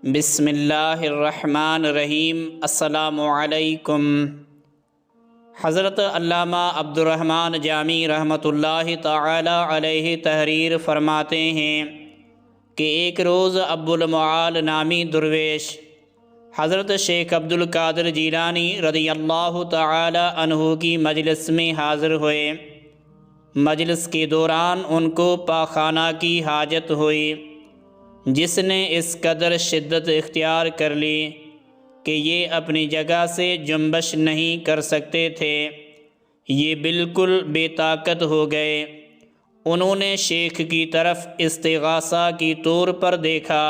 بسم اللہ الرحمن الرحیم۔ السلام علیکم۔ حضرت علامہ عبدالرحمن جامی رحمۃ اللہ تعالی علیہ تحریر فرماتے ہیں کہ ایک روز ابو المعال نامی درویش حضرت شیخ عبدالقادر جیلانی رضی اللہ تعالی عنہ کی مجلس میں حاضر ہوئے۔ مجلس کے دوران ان کو پاخانہ کی حاجت ہوئی، جس نے اس قدر شدت اختیار کر لی کہ یہ اپنی جگہ سے جنبش نہیں کر سکتے تھے، یہ بالکل بے طاقت ہو گئے۔ انہوں نے شیخ کی طرف استغاثہ کی طور پر دیکھا۔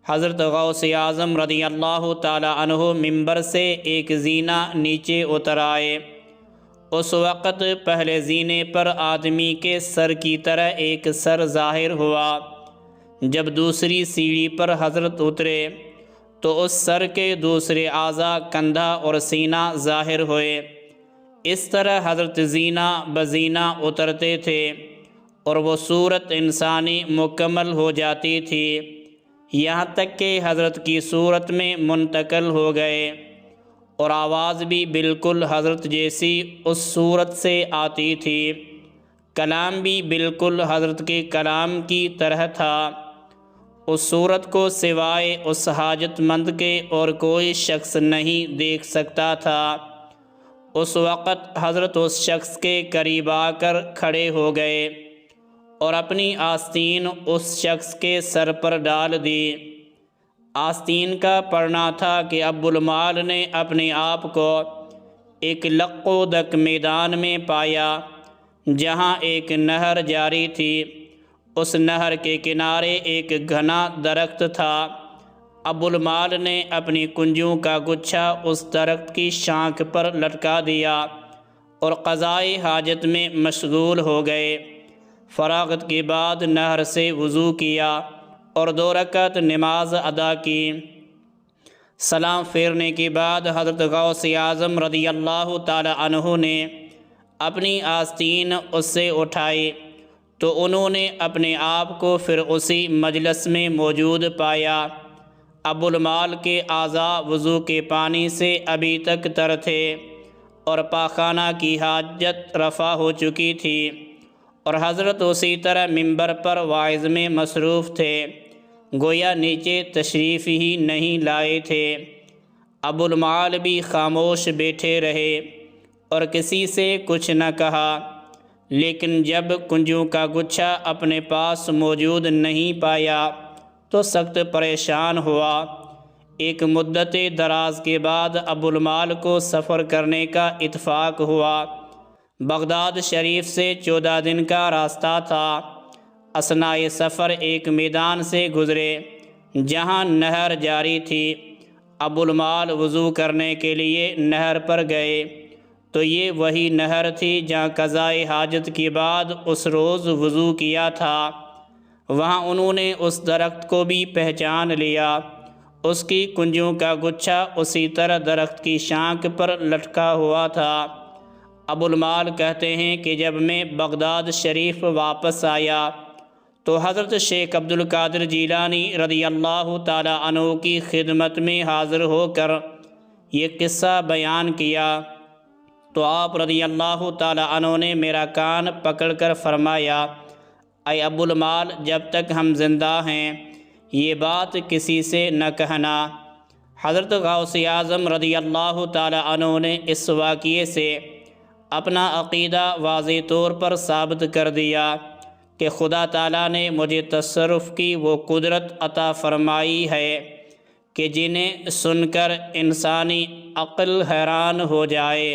حضرت غوث اعظم رضی اللہ تعالی عنہ ممبر سے ایک زینہ نیچے اتر آئے۔ اس وقت پہلے زینے پر آدمی کے سر کی طرح ایک سر ظاہر ہوا۔ جب دوسری سیڑھی پر حضرت اترے تو اس سر کے دوسرے اعضاء کندھا اور سینہ ظاہر ہوئے۔ اس طرح حضرت زینہ بزینہ اترتے تھے اور وہ صورت انسانی مکمل ہو جاتی تھی، یہاں تک کہ حضرت کی صورت میں منتقل ہو گئے، اور آواز بھی بالکل حضرت جیسی اس صورت سے آتی تھی۔ کلام بھی بالکل حضرت کے کلام کی طرح تھا۔ اس صورت کو سوائے اس حاجت مند کے اور کوئی شخص نہیں دیکھ سکتا تھا۔ اس وقت حضرت اس شخص کے قریب آ کر کھڑے ہو گئے اور اپنی آستین اس شخص کے سر پر ڈال دی۔ آستین کا پڑھنا تھا کہ ابو المعال نے اپنے آپ کو ایک لق و دق میدان میں پایا، جہاں ایک نہر جاری تھی۔ اس نہر کے کنارے ایک گھنا درخت تھا۔ ابو المعال نے اپنی کنجوں کا گچھا اس درخت کی شاخ پر لٹکا دیا اور قضائے حاجت میں مشغول ہو گئے۔ فراغت کے بعد نہر سے وضو کیا اور 2 رکعت نماز ادا کی۔ سلام پھیرنے کے بعد حضرت غوث اعظم رضی اللہ تعالی عنہ نے اپنی آستین اس سے اٹھائی تو انہوں نے اپنے آپ کو پھر اسی مجلس میں موجود پایا۔ ابو المعال کے اعضاء وضو کے پانی سے ابھی تک تر تھے اور پاخانہ کی حاجت رفع ہو چکی تھی، اور حضرت اسی طرح ممبر پر واعظ میں مصروف تھے، گویا نیچے تشریف ہی نہیں لائے تھے۔ ابو المعال بھی خاموش بیٹھے رہے اور کسی سے کچھ نہ کہا، لیکن جب کنجوں کا گچھا اپنے پاس موجود نہیں پایا تو سخت پریشان ہوا۔ ایک مدت دراز کے بعد ابو المعال کو سفر کرنے کا اتفاق ہوا۔ بغداد شریف سے 14 دن کا راستہ تھا۔ اثناء سفر ایک میدان سے گزرے جہاں نہر جاری تھی۔ ابو المعال وضو کرنے کے لیے نہر پر گئے تو یہ وہی نہر تھی جہاں قضائے حاجت کے بعد اس روز وضو کیا تھا۔ وہاں انہوں نے اس درخت کو بھی پہچان لیا۔ اس کی کنجوں کا گچھا اسی طرح درخت کی شاخ پر لٹکا ہوا تھا۔ ابو المعال کہتے ہیں کہ جب میں بغداد شریف واپس آیا تو حضرت شیخ عبدالقادر جیلانی رضی اللہ تعالی عنہ کی خدمت میں حاضر ہو کر یہ قصہ بیان کیا تو آپ رضی اللہ تعالی عنہ نے میرا کان پکڑ کر فرمایا، اے ابو المعال، جب تک ہم زندہ ہیں یہ بات کسی سے نہ کہنا۔ حضرت غوث اعظم رضی اللہ تعالی عنہ نے اس واقعے سے اپنا عقیدہ واضح طور پر ثابت کر دیا کہ خدا تعالیٰ نے مجھے تصرف کی وہ قدرت عطا فرمائی ہے کہ جنہیں سن کر انسانی عقل حیران ہو جائے۔